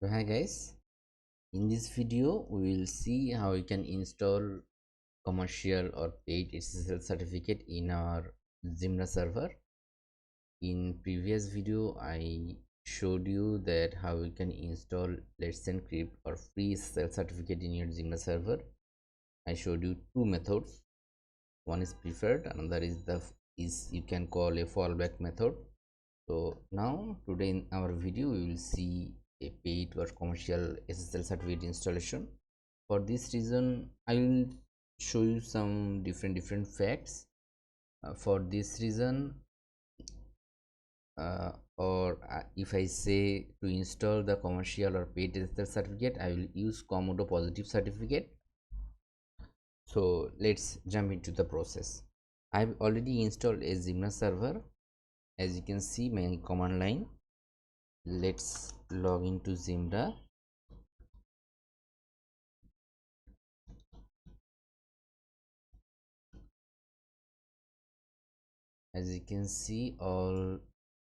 So hi guys, in this video we will see how we can install commercial or paid SSL certificate in our Zimbra server. In previous video I showed you that how we can install Let's Encrypt or free SSL certificate in your Zimbra server. I showed you two methods. One is preferred, another is you can call a fallback method. So now today in our video we will see a paid or commercial SSL certificate installation. For this reason I will show you some different facts. For this reason if I say to install the commercial or paid SSL certificate, I will use Comodo positive certificate. So let's jump into the process. I've already installed a Zimbra server. As you can see my command line. Let's log into Zimbra. As you can see, all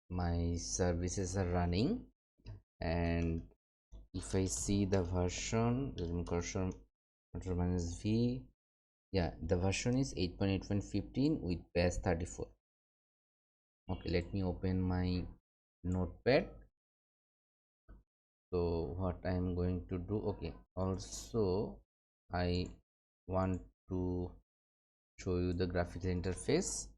my services are running, and if I see the version, -v, yeah, the version is 8.8.15 with patch 34. Okay, let me open my notepad. So what I am going to do, okay, also I want to show you the graphical interface.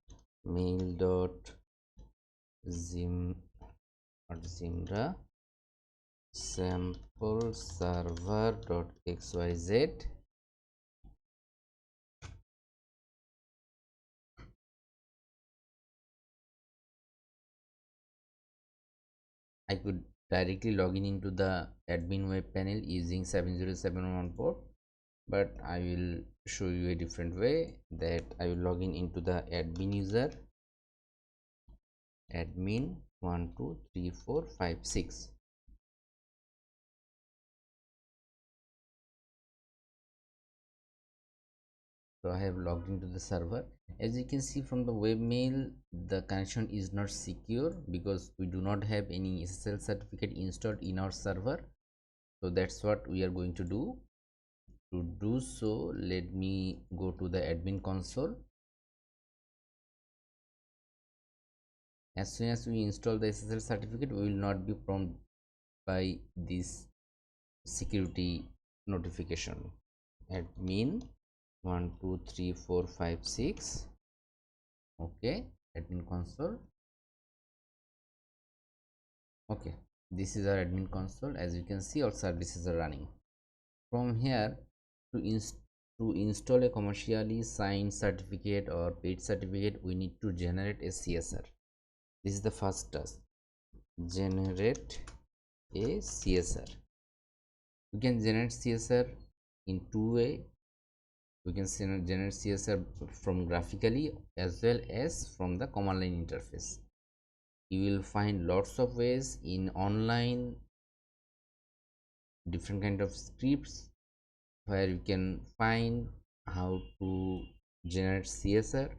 Zimbra sample server.xyz. I could directly log in into the admin web panel using 7071 port, but I will show you a different way. That I will log in into the admin user, admin 123456. So I have logged into the server. As you can see from the webmail, the connection is not secure because we do not have any SSL certificate installed in our server. So that's what we are going to do. To do so, let me go to the admin console. As soon as we install the SSL certificate, we will not be prompted by this security notification. Admin 123456. Okay, admin console. Okay, this is our admin console. As you can see, all services are running. From here, to install a commercially signed certificate or paid certificate, we need to generate a CSR. This is the first task. Generate a CSR. We can generate CSR in two ways. We can generate CSR from graphically as well as from the command line interface. You will find lots of ways in online, different kind of scripts where you can find how to generate CSR.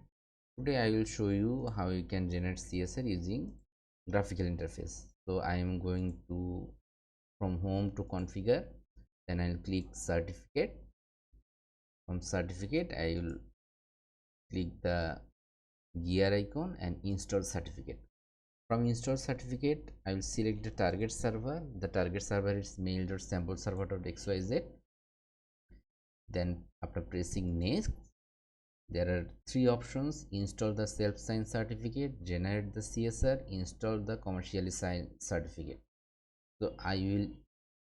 Today I will show you how you can generate CSR using graphical interface. So I am going to from home to configure, then I'll click certificate. From certificate I will click the gear icon and install certificate. From install certificate I will select the target server. The target server is mail.sampleserver.xyz. Then after pressing next, there are three options: install the self-signed certificate, generate the CSR, install the commercially signed certificate. So I will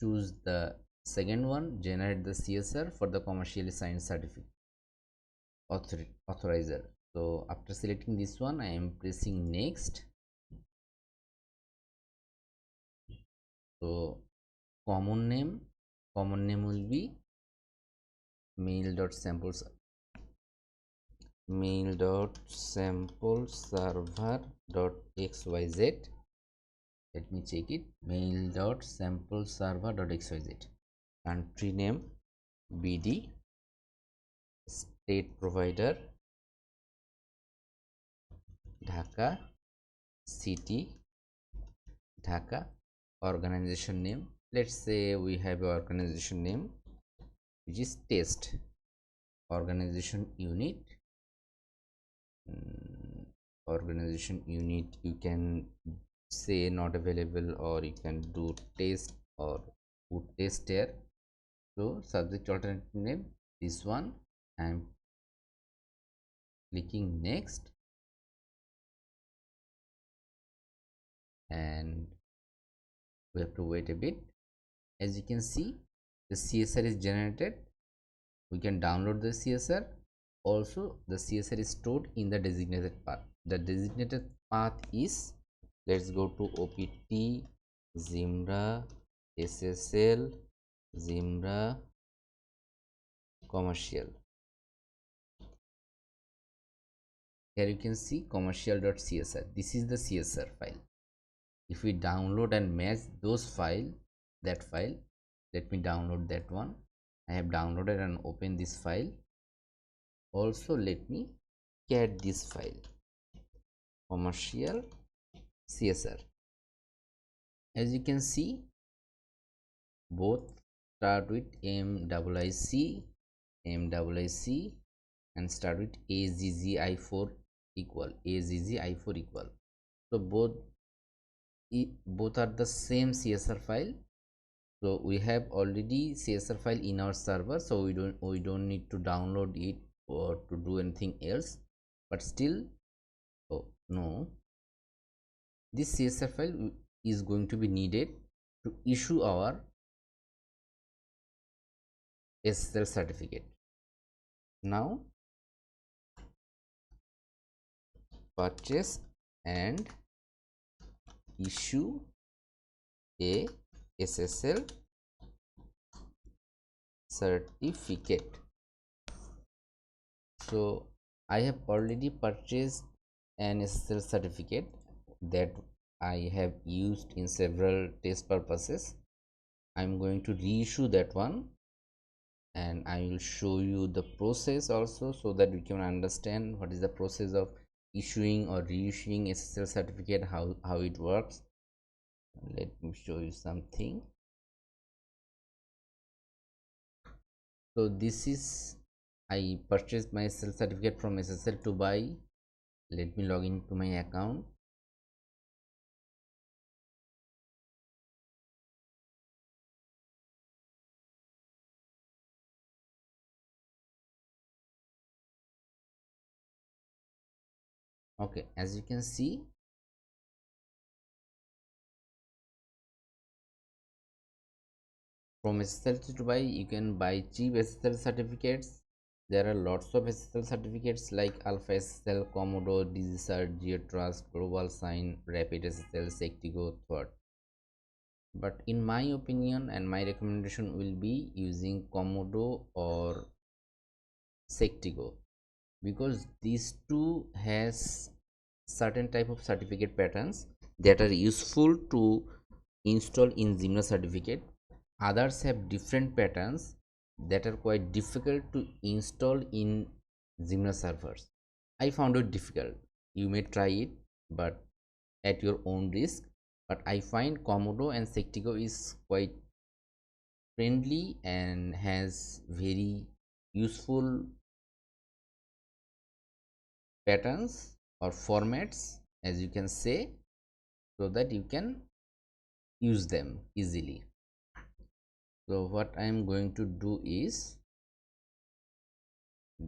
choose the second one, generate the CSR for the commercially signed certificate authorizer. So after selecting this one, I am pressing next. So common name will be mail.sampleserver.xyz. Let me check it. Mail.sampleserver.xyz. Country name BD. State provider Dhaka. City Dhaka. Organization name let's say we have a organization name which is test organization unit. Organization unit, you can say not available, or you can do test or put test here. So subject alternative name this one. I am clicking next, and we have to wait a bit. As you can see, the CSR is generated. We can download the CSR. Also, the CSR is stored in the designated path. The designated path is, let's go to OPT Zimbra SSL Zimbra commercial. Here you can see commercial.csr. This is the CSR file. If we download and match those that file, let me download that one. I have downloaded and open this file. Also, let me get this file, commercial CSR. As you can see, both start with MIIC and start with AZZI4 equal. So both are the same CSR file. So we have already CSR file in our server, so we don't need to download it or to do anything else. But still, no, this CSR file is going to be needed to issue our SSL certificate. Now purchase and issue a SSL certificate. So I have already purchased an SSL certificate that I have used in several test purposes. I'm going to reissue that one, and I will show you the process also, so that we can understand what is the process of issuing or reissuing SSL certificate, how it works. Let me show you something. So this is, I purchased my SSL certificate from SSL to buy. Let me log into my account. Okay, as you can see, from SSL to buy, you can buy cheap SSL certificates. There are lots of SSL certificates like Alpha SSL, Comodo, DigiCert, Zextras, Global Sign, Rapid SSL, Sectigo, Third. But in my opinion and my recommendation will be using Comodo or Sectigo, because these two has certain type of certificate patterns that are useful to install in Zimbra certificate. Others have different patterns that are quite difficult to install in Zimbra servers. I found it difficult. You may try it, but at your own risk. But I find Comodo and Sectigo is quite friendly and has very useful patterns or formats, as you can say, so that you can use them easily. So what I am going to do is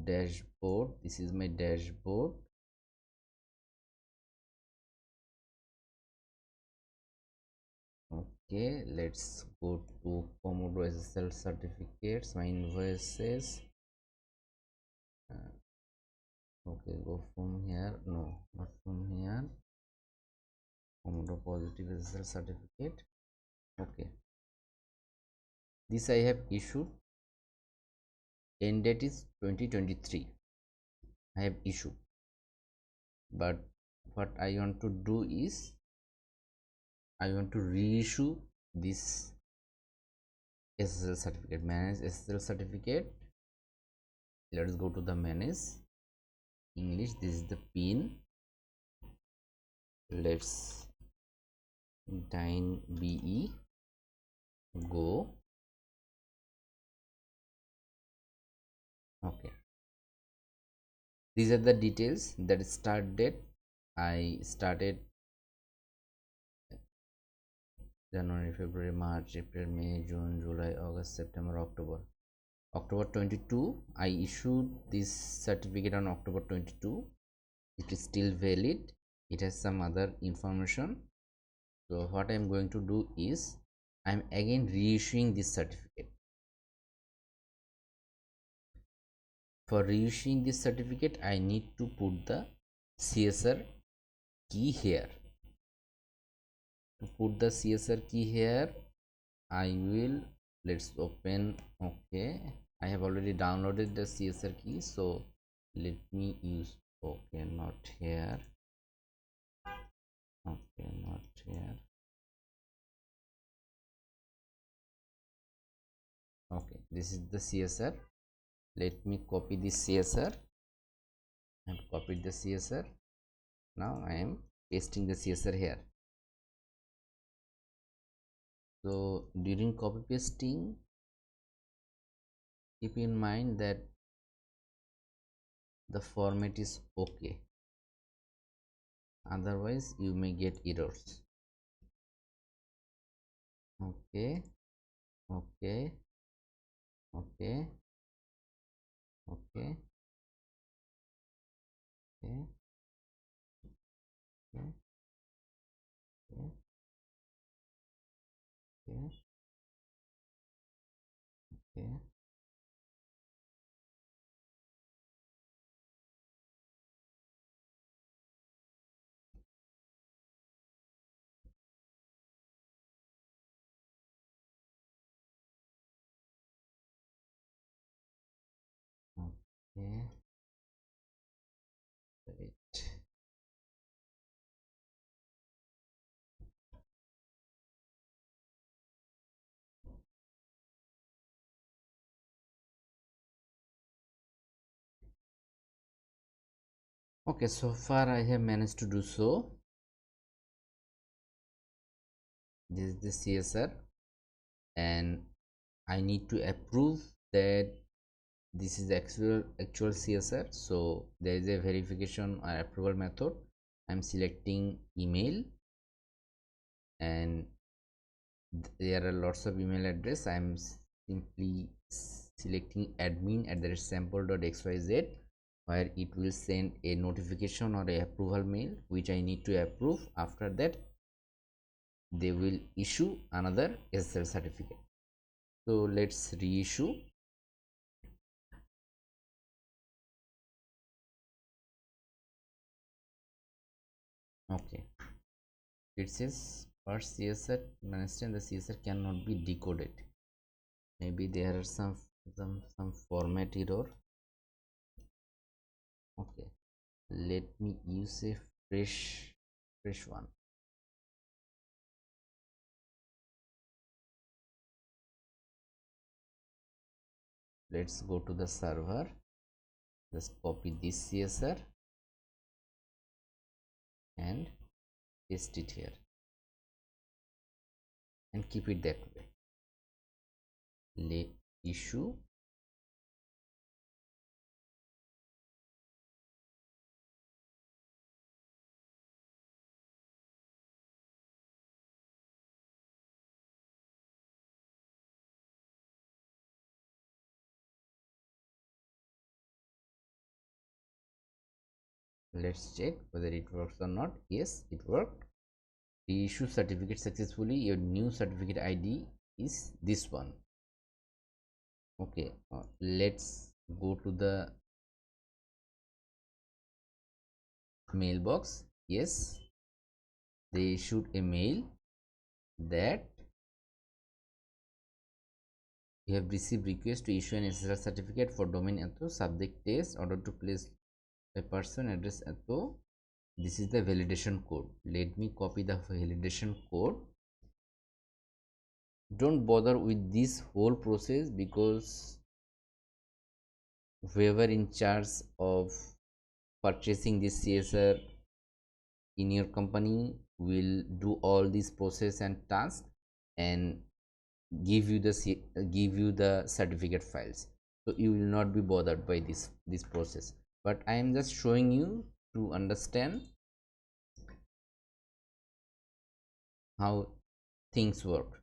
dashboard. This is my dashboard. Okay, let's go to Comodo SSL certificates, my invoices. Okay, go from here. No, not from here. Comodo positive SSL certificate. Okay, this I have issued. End date is 2023. I have issued, but what I want to do is I want to reissue this SSL certificate. Manage SSL certificate. Let's go to the manage English. This is the pin. Let's dine be These are the details. That start date, I started January, February, March, April, May, June, July, August, September, October. October 22, I issued this certificate on October 22. It is still valid. It has some other information. So what I am going to do is I am again reissuing this certificate. For reissuing this certificate, I need to put the CSR key here. To put the CSR key here, I will, let's open. Okay, I have already downloaded the CSR key, so let me use, okay, not here, okay, not here, okay, this is the CSR. Let me copy this CSR and copy the CSR. Now I am pasting the CSR here. So during copy pasting, keep in mind that the format is okay, otherwise you may get errors. Okay, okay, okay, okay, okay, okay, okay, okay, okay, okay, right. Okay, so far I have managed to do so. This is the CSR, and I need to approve that this is the actual CSR. So there is a verification or approval method. I'm selecting email, and there are lots of email address. I'm simply selecting admin@sample.xyz, where it will send a notification or a approval mail which I need to approve. After that, they will issue another SSL certificate. So let's reissue. Okay, it says first CSR, understand the CSR cannot be decoded. Maybe there are some format error. Okay, let me use a fresh one. Let's go to the server, just copy this CSR and paste it here and keep it that way. Issue, let's check whether it works or not. Yes, it worked. Reissue certificate successfully. Your new certificate ID is this one. Okay, let's go to the mailbox. Yes, they issued a mail that you have received request to issue an SSL certificate for domain auto subject test order to place a person address auto. This is the validation code. Let me copy the validation code. Don't bother with this whole process, because whoever in charge of purchasing this CSR in your company will do all this process and task and give you the certificate files. So you will not be bothered by this process. but I am just showing you to understand how things work.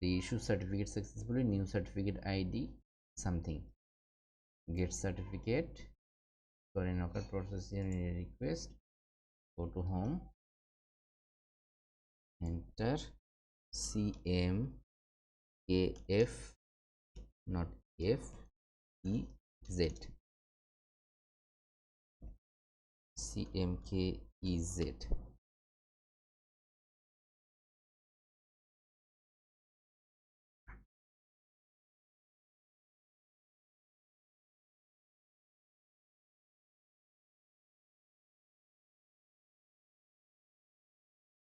The issue certificate successfully, new certificate ID, something, get certificate for an occur process here in a request, go to home, enter CMKF, not FEZ, CMKEZ.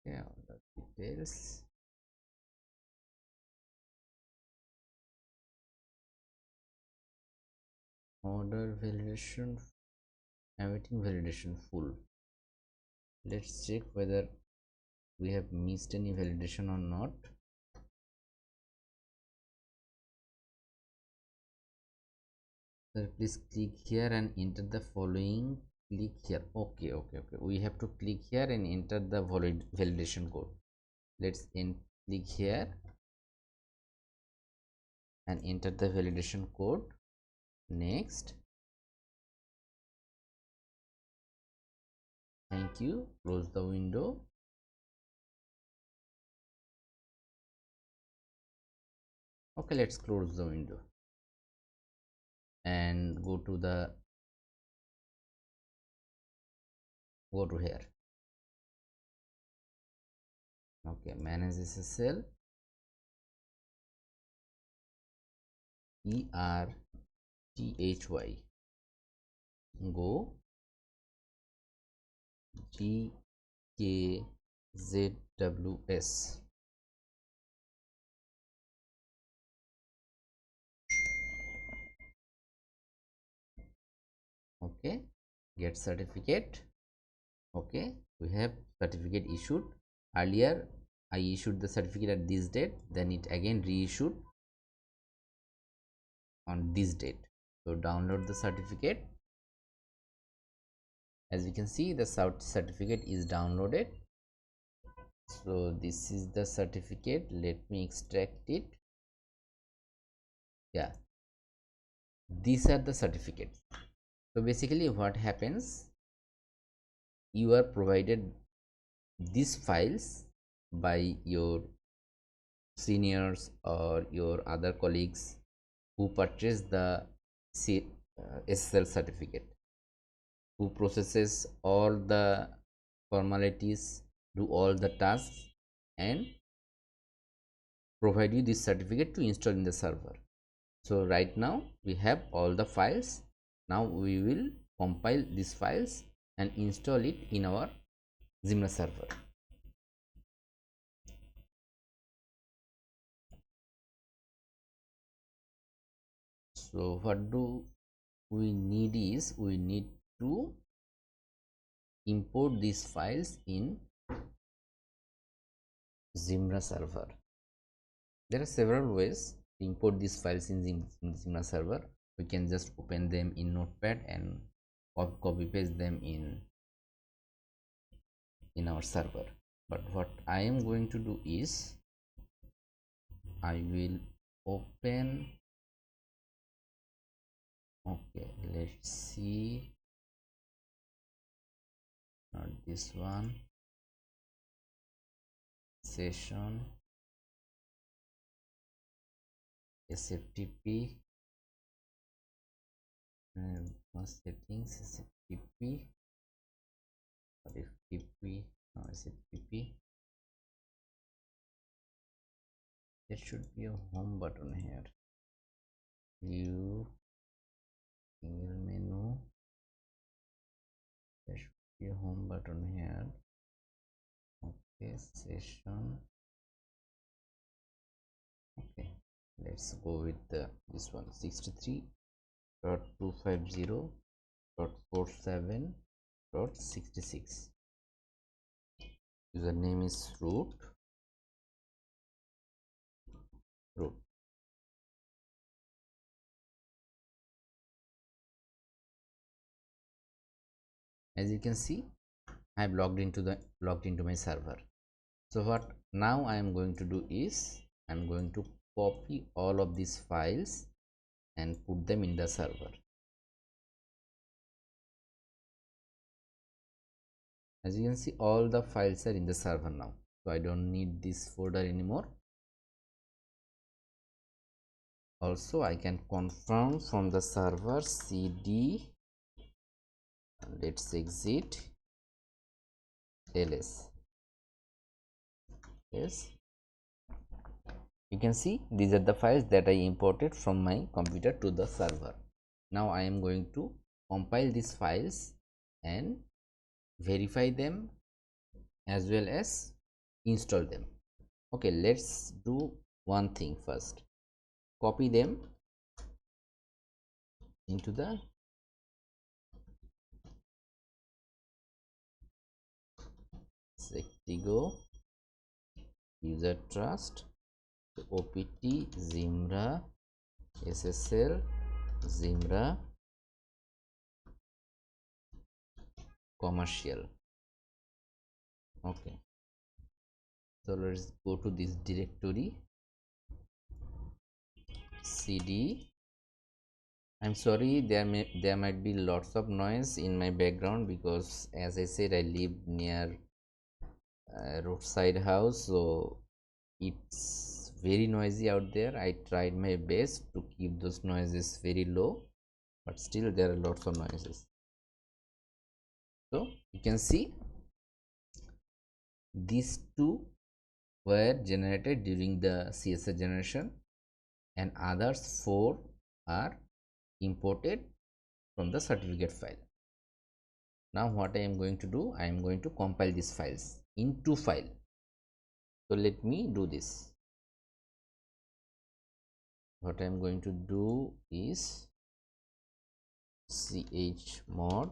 Yeah, all the details. Order validation, awaiting validation full. Let's check whether we have missed any validation or not. So please click here and enter the following. Click here. Okay. We have to click here and enter the validation code. Let's click here and enter the validation code. Next. Thank you. Close the window. Okay, let's close the window and go to here. Okay, manage SSL, ERTHY, go GKZWS. Okay, get certificate. Okay, we have certificate issued. Earlier I issued the certificate at this date, then it again reissued on this date. So download the certificate. As you can see, the certificate is downloaded. So this is the certificate. Let me extract it. Yeah, these are the certificates. So basically what happens, you are provided these files by your seniors or your other colleagues who purchase the SSL certificate, who processes all the formalities, do all the tasks, and provide you this certificate to install in the server. So right now we have all the files. Now we will compile these files and install it in our Zimbra server. So what do we need is, we need to import these files in Zimbra server. There are several ways to import these files in Zimbra server. We can just open them in Notepad and copy paste them in our server. But what I am going to do is, I will open, okay, let's see, not this one, session, SMTP, settings, SMTP, FTP, no, SMTP. There should be a home button here. View, single menu, there should be a home button here. Okay, session. Okay, let's go with this one, 63.250.47.66. Username is root. As you can see, I have logged into my server. So what now I am going to do is I am going to copy all of these files and put them in the server. As you can see, all the files are in the server now, so I don't need this folder anymore. Also, I can confirm from the server cd, let's exit ls. Yes, you can see these are the files that I imported from my computer to the server. Now I am going to compile these files and verify them as well as install them. Okay, let's do one thing first. Copy them into the Zextras user trust opt Zimbra SSL Zimbra commercial. Okay, so let's go to this directory cd. I'm sorry, there might be lots of noise in my background because, as I said, I live near a roadside house, so it's very noisy out there. I tried my best to keep those noises very low, but still there are lots of noises. So you can see these two were generated during the CSS generation, and others 4 are imported from the certificate file. Now what I am going to do, I am going to compile these files into file. So let me do this. What I am going to do is chmod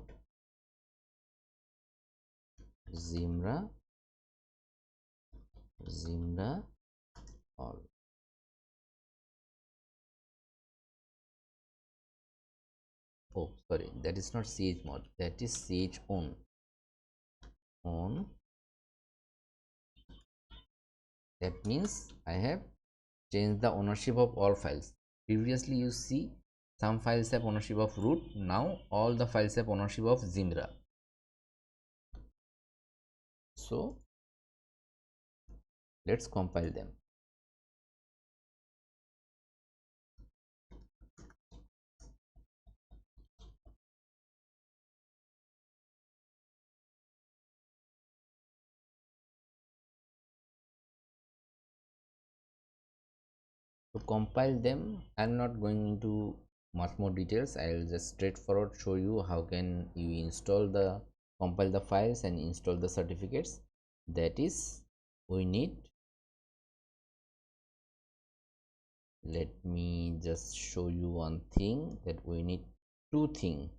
Zimbra all. Oh, sorry, that is not chmod, that is chown. That means I have changed the ownership of all files. Previously you see some files have ownership of root, now all the files have ownership of Zimbra. So let's compile them. To compile them, I'm not going into much more details. I'll just straightforward show you how can you compile the files and install the certificates. That is, we need, let me just show you one thing, that we need two things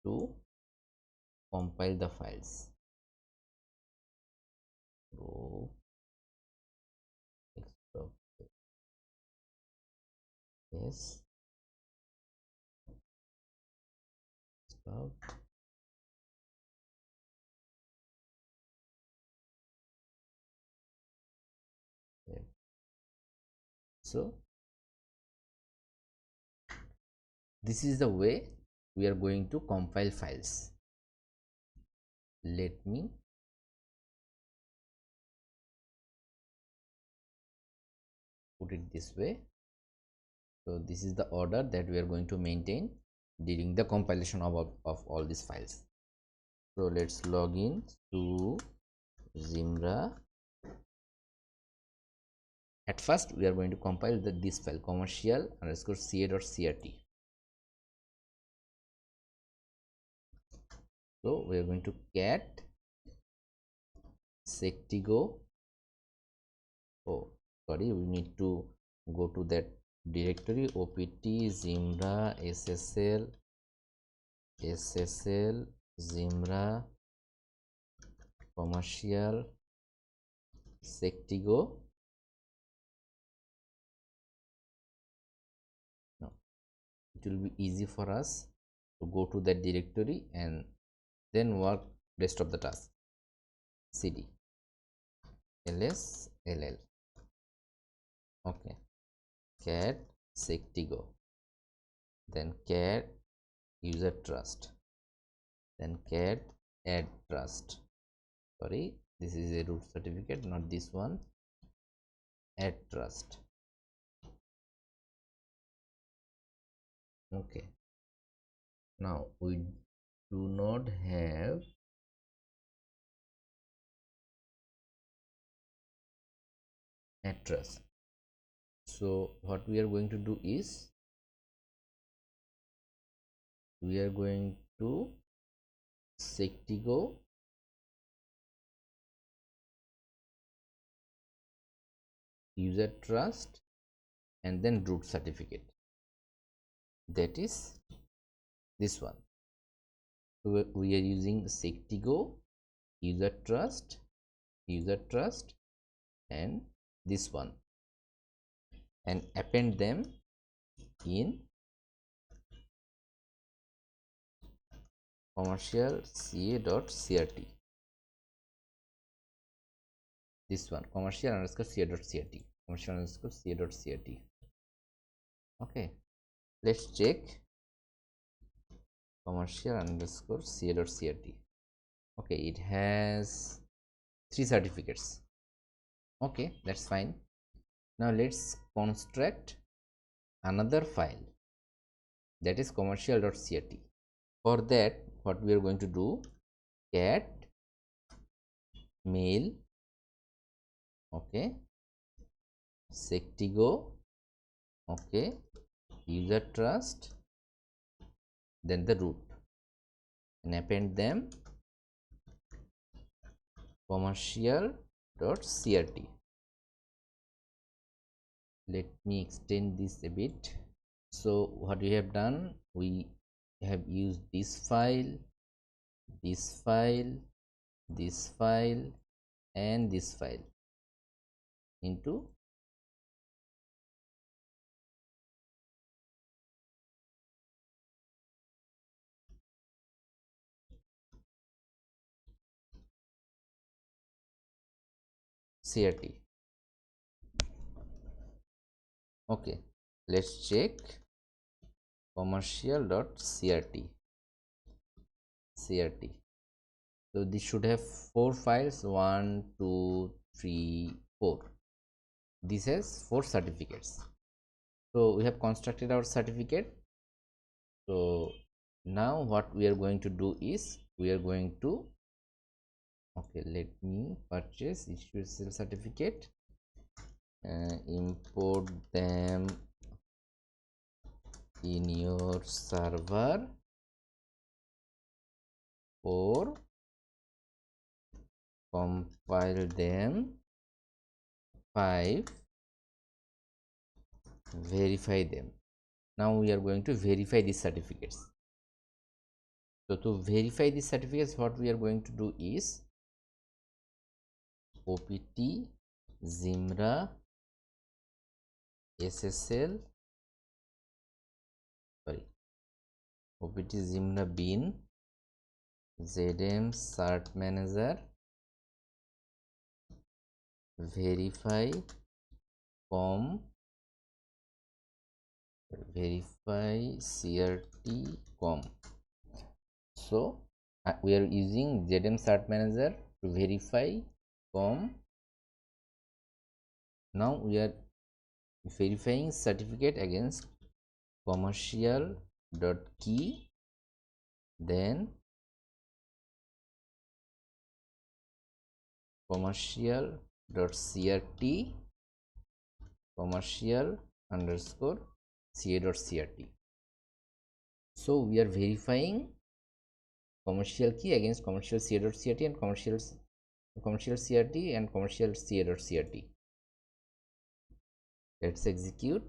to compile the files. So desktop, yes, stop. So this is the way we are going to compile files. Let me put it this way. So this is the order that we are going to maintain during the compilation of all these files. So let's log in to Zimbra. At first we are going to compile this file commercial underscore ca.crt. So we are going to cat sectigo. Oh, sorry, we need to go to that directory opt Zimbra SSL Zimbra commercial sectigo. Now it will be easy for us to go to that directory and then work rest of the task. Cd ls ll. Okay, cat sectigo, then cat user trust, then cat add trust. Sorry, this is a root certificate, not this one. Add trust. Okay, now we do not have add trust, so what we are going to do is we are going to sectigo user trust and then root certificate, that is this one. So we are using sectigo user trust and this one, and append them in commercial ca.crt. This one, commercial underscore ca.crt, commercial underscore ca.crt. Okay, let's check commercial underscore ca.crt. Okay, it has 3 certificates. Okay, that's fine. Now let's construct another file, that is commercial.crt. For that, what we are going to do, cat mail, okay, sectigo, okay, user trust, then the root, and append them commercial.crt. Let me extend this a bit. So what we have done, we have used this file, this file, this file, and this file into CRT. Okay, let's check commercial.crt. CRT. So this should have 4 files, 1, 2, 3, 4. This has 4 certificates. So we have constructed our certificate. So now what we are going to do is we are going to, okay, let me purchase SSL certificate, import them in your server or compile them, 5 verify them. Now we are going to verify these certificates. So to verify these certificates, what we are going to do is opt Zimbra SSL, sorry, opt Zimbra bin zm cert manager verify com verify crt com. So we are using zm cert manager to verify com. Now we are verifying certificate against commercial.key, then commercial.crt, commercial underscore ca.crt. So we are verifying commercial key against commercial ca.crt and commercial crt and commercial ca.crt. Let's execute.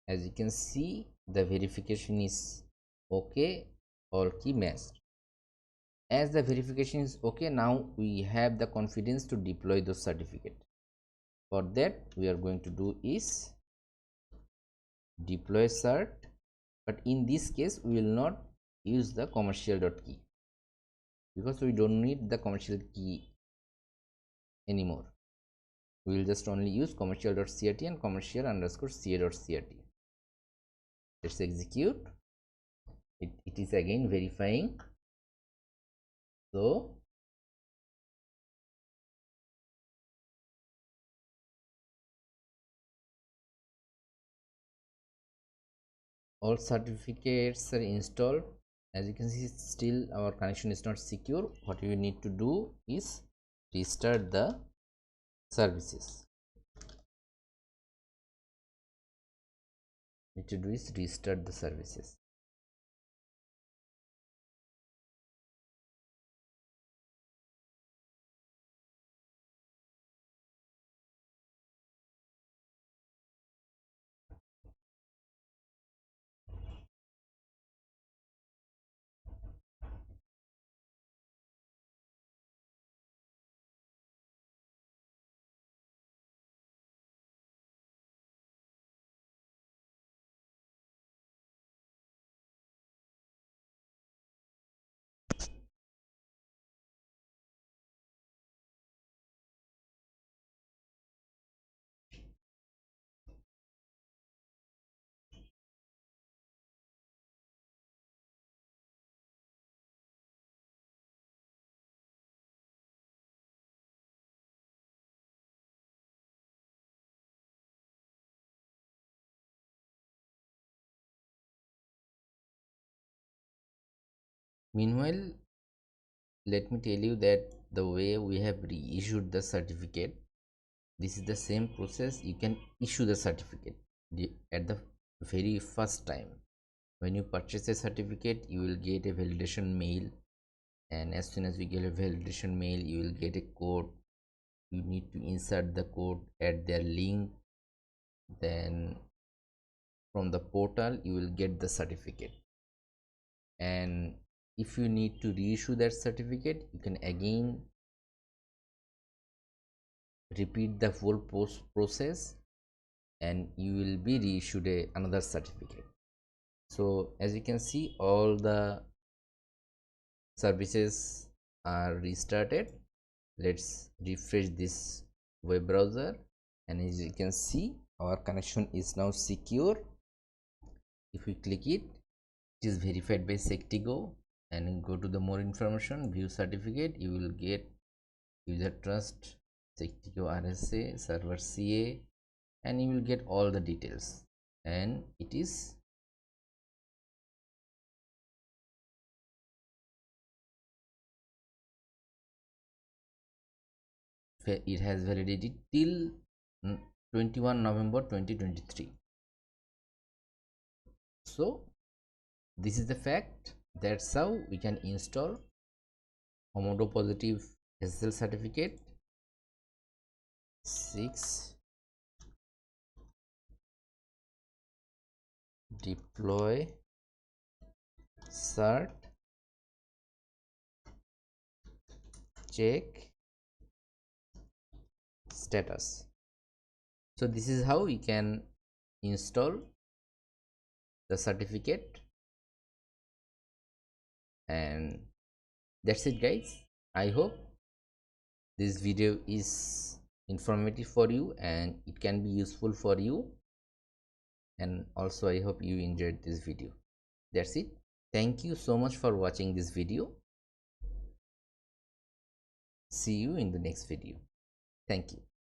As you can see, the verification is okay, all key matched. As the verification is okay, now we have the confidence to deploy those certificate. For that, we are going to do is deploy cert, but in this case we will not use the commercial.key. because we don't need the commercial key anymore. We will just only use commercial.crt and commercial_ca.crt. Let's execute. It is again verifying. So all certificates are installed. As you can see, still our connection is not secure. What we need to do is restart the services. Need to do is restart the services. Meanwhile, let me tell you that the way we have reissued the certificate, this is the same process. You can issue the certificate at the very first time. When you purchase a certificate, you will get a validation mail, and as soon as you get a validation mail, you will get a code. You need to insert the code, add their link, then from the portal you will get the certificate. And if you need to reissue that certificate, you can again repeat the full process and you will be reissued another certificate. So as you can see, all the services are restarted. Let's refresh this web browser, and as you can see, our connection is now secure. If we click it, it is verified by Sectigo, and go to the more information, view certificate. You will get user trust, Sectigo RSA, server CA, and you will get all the details. And it has validity till 21 November 2023. So this is the fact. That's how we can install Comodo positive SSL certificate. 6 deploy cert check status. So this is how we can install the certificate, and that's it guys. I hope this video is informative for you and it can be useful for you, and also I hope you enjoyed this video. That's it. Thank you so much for watching this video. See you in the next video. Thank you.